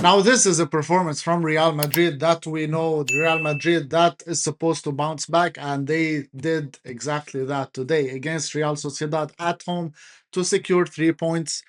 Now, this is a performance from Real Madrid that we know Real Madrid that is supposed to bounce back, and they did exactly that today against Real Sociedad at home to secure 3 points.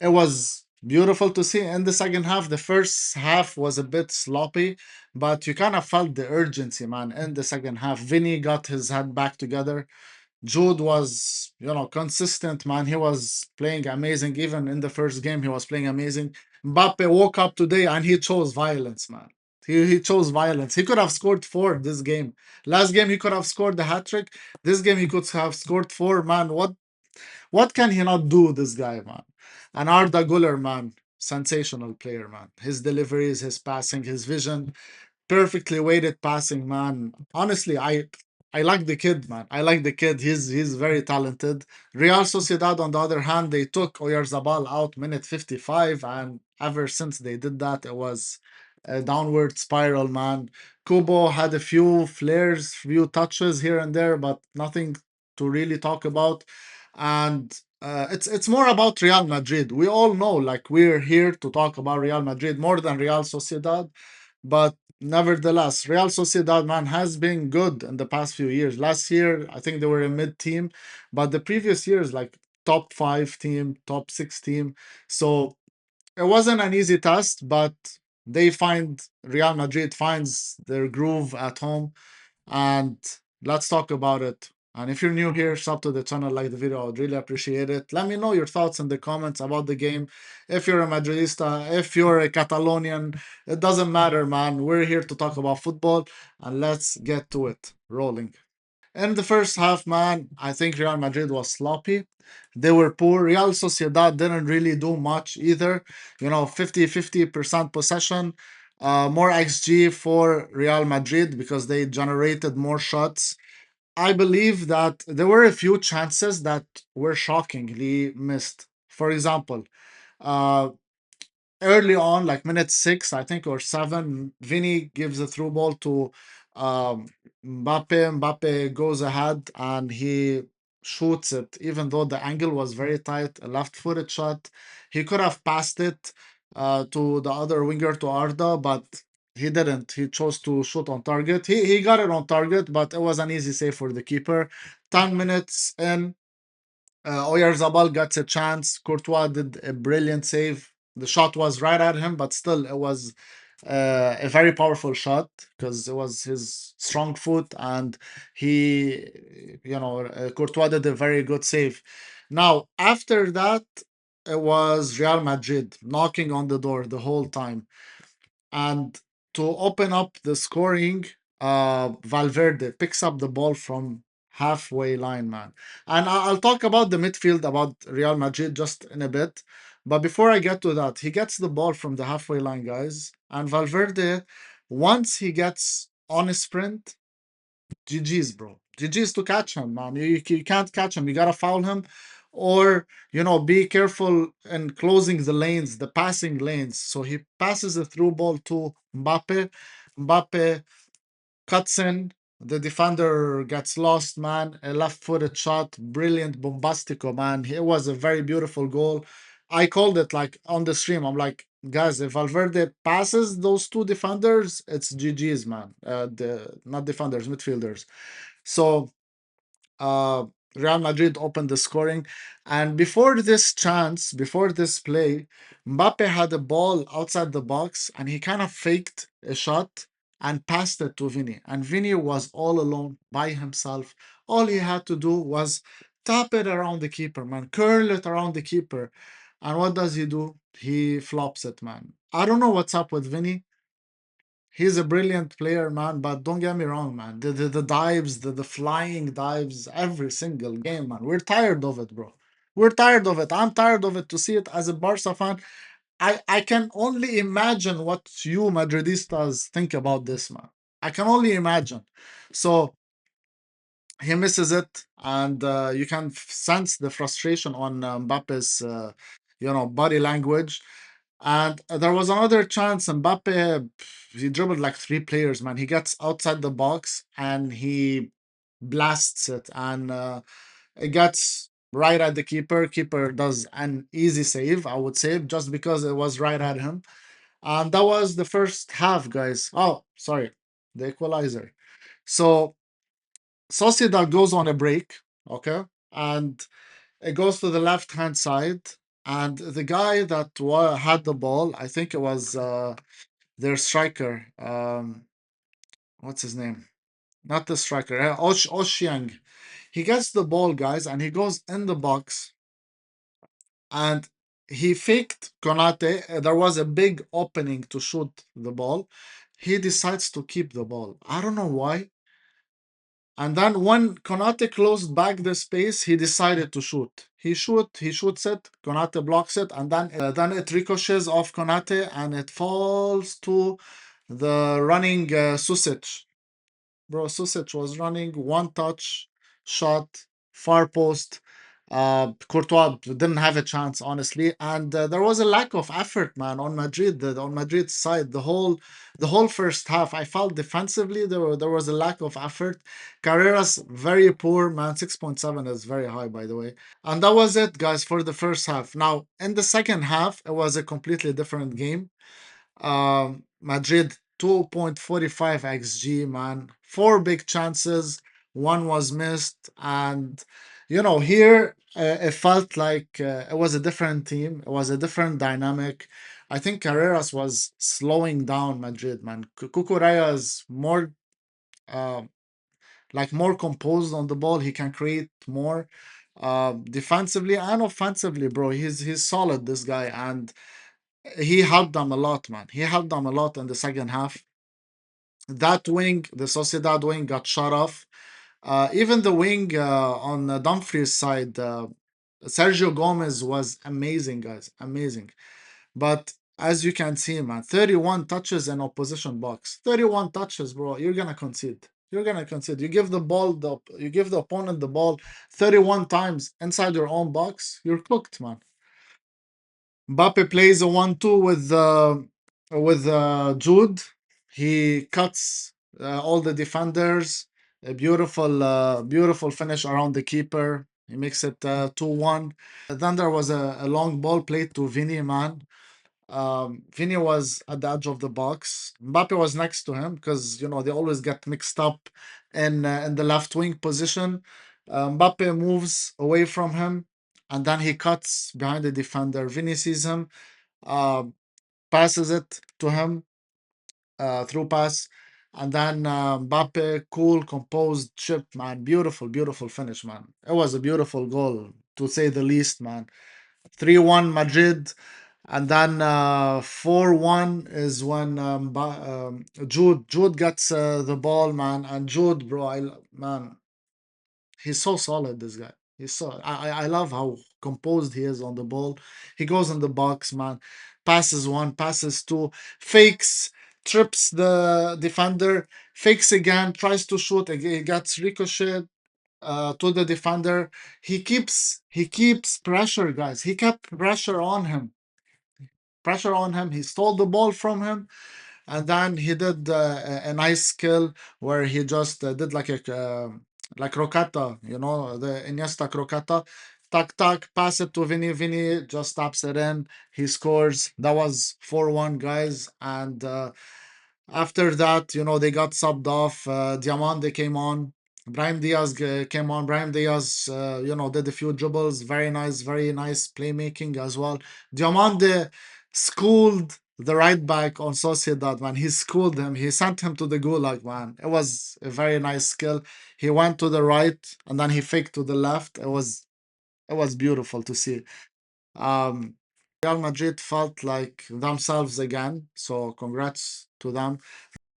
It was beautiful to see in the second half. The first half was a bit sloppy, but you kind of felt the urgency, man, in the second half. Vinny got his head back together. Jude was, consistent, man. He was playing amazing. Even in the first game, he was playing amazing. Mbappe woke up today and he chose violence, man. He chose violence. He could have scored four this game. Last game, he could have scored the hat trick. This game, he could have scored four, man. What can he not do, this guy, man? And Arda Guller, man, sensational player, man. His deliveries, his passing, his vision, perfectly weighted passing, man. Honestly, I like the kid, man. I like the kid. He's very talented. Real Sociedad, on the other hand, they took Oyarzabal out minute 55, and ever since they did that, it was a downward spiral, man. Kubo had a few flares, few touches here and there, but nothing to really talk about. And it's more about Real Madrid. We all know, like, we're here to talk about Real Madrid more than Real Sociedad, but nevertheless, Real Sociedad, man, has been good in the past few years. Last year, I think they were a mid team, but the previous years, like top five team, top six team. So it wasn't an easy test, but Real Madrid finds their groove at home, and let's talk about it. And if you're new here, sub to the channel, like the video, I would really appreciate it. Let me know your thoughts in the comments about the game. If you're a Madridista, if you're a Catalonian, it doesn't matter, man. We're here to talk about football, and let's get to it. Rolling. In the first half, man, I think Real Madrid was sloppy. They were poor. Real Sociedad didn't really do much either. 50-50% possession, more XG for Real Madrid because they generated more shots. I believe that there were a few chances that were shockingly missed. For example, uh, early on, like minute six, I think, or seven, Vinny gives a through ball to um, Mbappe. Mbappe goes ahead and he shoots it, even though the angle was very tight, a left-footed shot. He could have passed it to the other winger, to Arda, but he didn't. He chose to shoot on target. He got it on target, but it was an easy save for the keeper. 10 minutes in, Oyarzabal gets a chance. Courtois did a brilliant save. The shot was right at him, but still, it was a very powerful shot because it was his strong foot, and Courtois did a very good save. Now, after that, it was Real Madrid knocking on the door the whole time. And to open up the scoring, Valverde picks up the ball from halfway line, man. And I'll talk about the midfield, about Real Madrid just in a bit. But before I get to that, he gets the ball from the halfway line, guys. And Valverde, once he gets on a sprint, GG's, bro. GG's to catch him, man. You can't catch him. You gotta foul him, or be careful in closing the lanes, the passing lanes. So he passes a through ball to Mbappe. Mbappe cuts in. The defender gets lost, man. A left-footed shot, brilliant, bombastico, man. It was a very beautiful goal. I called it like on the stream. I'm like, guys, if Valverde passes those two defenders, it's GG's, man. The not defenders, midfielders. So uh, Real Madrid opened the scoring. And before this play, Mbappe had a ball outside the box and he kind of faked a shot and passed it to Vini. And Vini was all alone by himself. All he had to do was tap it around the keeper, man, curl it around the keeper. And what does he do? He flops it, man. I don't know what's up with Vini. He's a brilliant player, man, but don't get me wrong, man. The dives, the flying dives every single game, man. We're tired of it, bro. We're tired of it. I'm tired of it to see it as a Barca fan. I can only imagine what you Madridistas think about this, man. I can only imagine. So he misses it, and you can sense the frustration on Mbappe's, body language. And there was another chance. Mbappe, he dribbled like three players, man. He gets outside the box and he blasts it, and it gets right at the keeper. Keeper does an easy save, I would say, just because it was right at him. And that was the first half, guys. Oh, sorry, the equalizer. So Sociedad goes on a break, okay, and it goes to the left hand side, and the guy that had the ball, I think it was their striker. What's his name? Not the striker, Oshiang. He gets the ball, guys, and he goes in the box and he faked Konate. There was a big opening to shoot the ball. He decides to keep the ball. I don't know why. And then when Konate closed back the space, he decided to shoot. He shoots it. Konate blocks it, and then it ricochets off Konate and it falls to the running Susic. Bro, Susic was running one touch, shot, far post. Courtois didn't have a chance, honestly, and there was a lack of effort, man, on Madrid. On Madrid's side, the whole first half, I felt defensively there was a lack of effort. Carreras very poor, man. 6.7 is very high, by the way. And that was it, guys, for the first half. Now, in the second half, it was a completely different game. Madrid 2.45 xg, man. Four big chances, one was missed, and here it felt like it was a different team. It was a different dynamic. I think Carreras was slowing down Madrid, man. Cucurella is more uh, more composed on the ball. He can create more defensively and offensively, bro. He's solid, this guy, and he helped them a lot, man. He helped them a lot in the second half. That wing, the Sociedad wing, got shut off. Even the wing on Dumfries' side, Sergio Gomez was amazing, guys. Amazing. But as you can see, man, 31 touches in opposition box. 31 touches, bro. You're gonna concede. You're gonna concede. You give the opponent the ball 31 times inside your own box. You're cooked, man. Mbappe plays a 1-2 with Jude. He cuts all the defenders. A beautiful finish around the keeper. He makes it 2-1. Then there was a long ball played to Vinny, man. Vinny was at the edge of the box. Mbappe was next to him because they always get mixed up in the left wing position. Mbappe moves away from him, and then he cuts behind the defender. Vinny sees him, uh, passes it to him through pass, and then Mbappe, cool, composed chip, man. Beautiful finish, man. It was a beautiful goal to say the least, man. 3-1 Madrid. And then 4-1 is when Jude gets the ball, man. And Jude, bro, man, he's so solid. This guy, he's so. I love how composed he is on the ball. He goes in the box, man. Passes one, passes two, fakes, trips the defender, fakes again, tries to shoot. He gets ricocheted to the defender. He keeps pressure, guys. He kept pressure on him. He stole the ball from him, and then he did a nice skill where he just did like Rocata, the Iniesta Crocata. Tac tac, pass it to Vinny. Vinny just taps it in. He scores. That was 4-1, guys. And after that, they got subbed off. Diamande came on. Brahim Diaz came on. Brahim Diaz, did a few dribbles. Very nice playmaking as well. Diamande schooled the right back on Sociedad, man. He schooled him. He sent him to the gulag, man. It was a very nice skill. He went to the right and then he faked to the left. It was beautiful to see. Um, Real Madrid felt like themselves again. So congrats to them.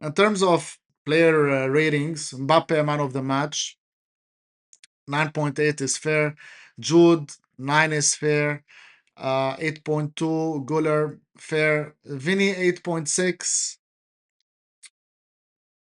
In terms of player ratings, Mbappe man of the match, 9.8 is fair. Jude, 9 is fair. 8.2 Guller, fair. Vinny, 8.6.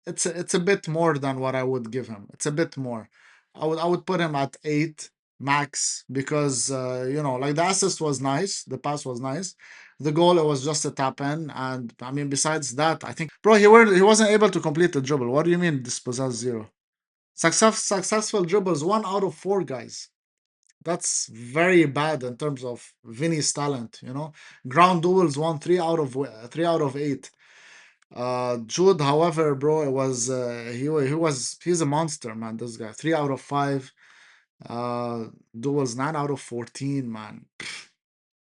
It's a bit more than what I would give him. It's a bit more. I would put him at 8 max because like the assist was nice, the pass was nice. The goal, it was just a tap in, and I mean besides that, I think, bro, he wasn't able to complete the dribble. What do you mean dispossess zero? Successful dribbles, 1 out of 4, guys. That's very bad in terms of Vinny's talent, you know. Ground duels won 3 out of 8. Jude, however, bro, it was he's a monster, man. This guy, 3 out of 5. Duels 9 out of 14, man.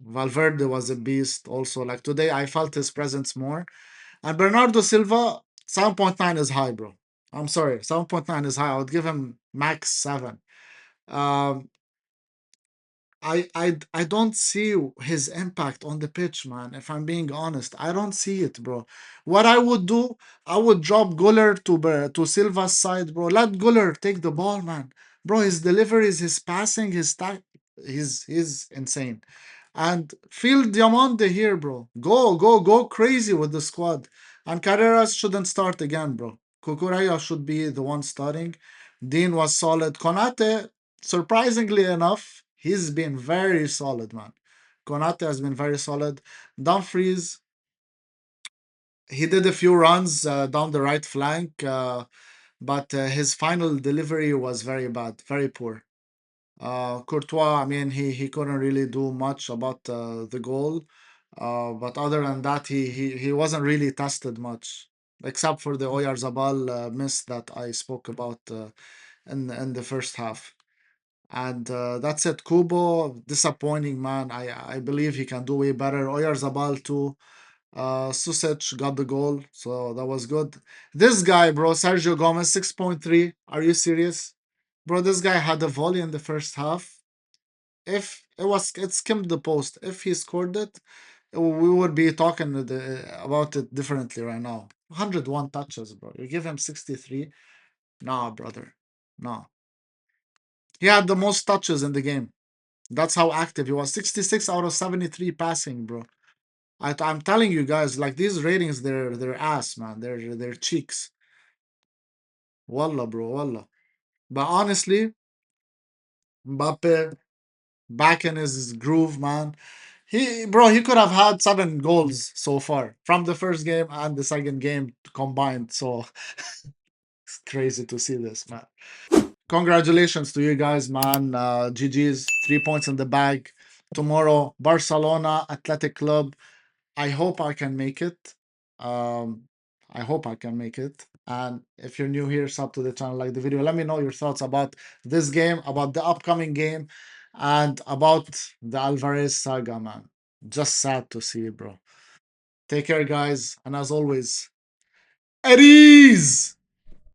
Valverde was a beast. Also, like today, I felt his presence more. And Bernardo Silva, 7.9 is high, bro. I'm sorry, 7.9 is high. I would give him max 7. Um, I don't see his impact on the pitch, man. If I'm being honest, I don't see it, bro. What I would do, I would drop Guller to Silva's side, bro. Let Guller take the ball, man. Bro, his deliveries, his passing, he's insane. And feel Diamante here, bro. Go crazy with the squad. And Carreras shouldn't start again, bro. Kukureya should be the one starting. Dean was solid. Konate, surprisingly enough, he's been very solid, man. Konate has been very solid. Dumfries, he did a few runs down the right flank, but his final delivery was very bad, very poor. Courtois, I mean, he couldn't really do much about the goal. But other than that, he wasn't really tested much, except for the Oyarzabal miss that I spoke about in the first half. And that's it. Kubo, disappointing, man. I believe he can do way better. Oyarzabal too. Susic got the goal, so that was good. This guy, bro, Sergio Gomez, 6.3. Are you serious? Bro, this guy had a volley in the first half. If it skimmed the post. If he scored it, we would be talking about it differently right now. 101 touches, bro. You give him 63? Nah, brother. Nah. He had the most touches in the game. That's how active he was. 66 out of 73 passing, bro. I'm telling you guys, like these ratings, they're ass, man. They're cheeks. Wallah, bro, wallah. But honestly, Mbappe back in his groove, man. He could have had 7 goals so far from the first game and the second game combined. So it's crazy to see this, man. Congratulations to you guys, man. GG's, 3 points in the bag. Tomorrow, Barcelona Athletic Club. I hope I can make it. Um, I hope I can make it. And if you're new here, sub to the channel, like the video. Let me know your thoughts about this game, about the upcoming game, and about the Alvarez saga, man. Just sad to see, bro. Take care, guys. And as always, Aries!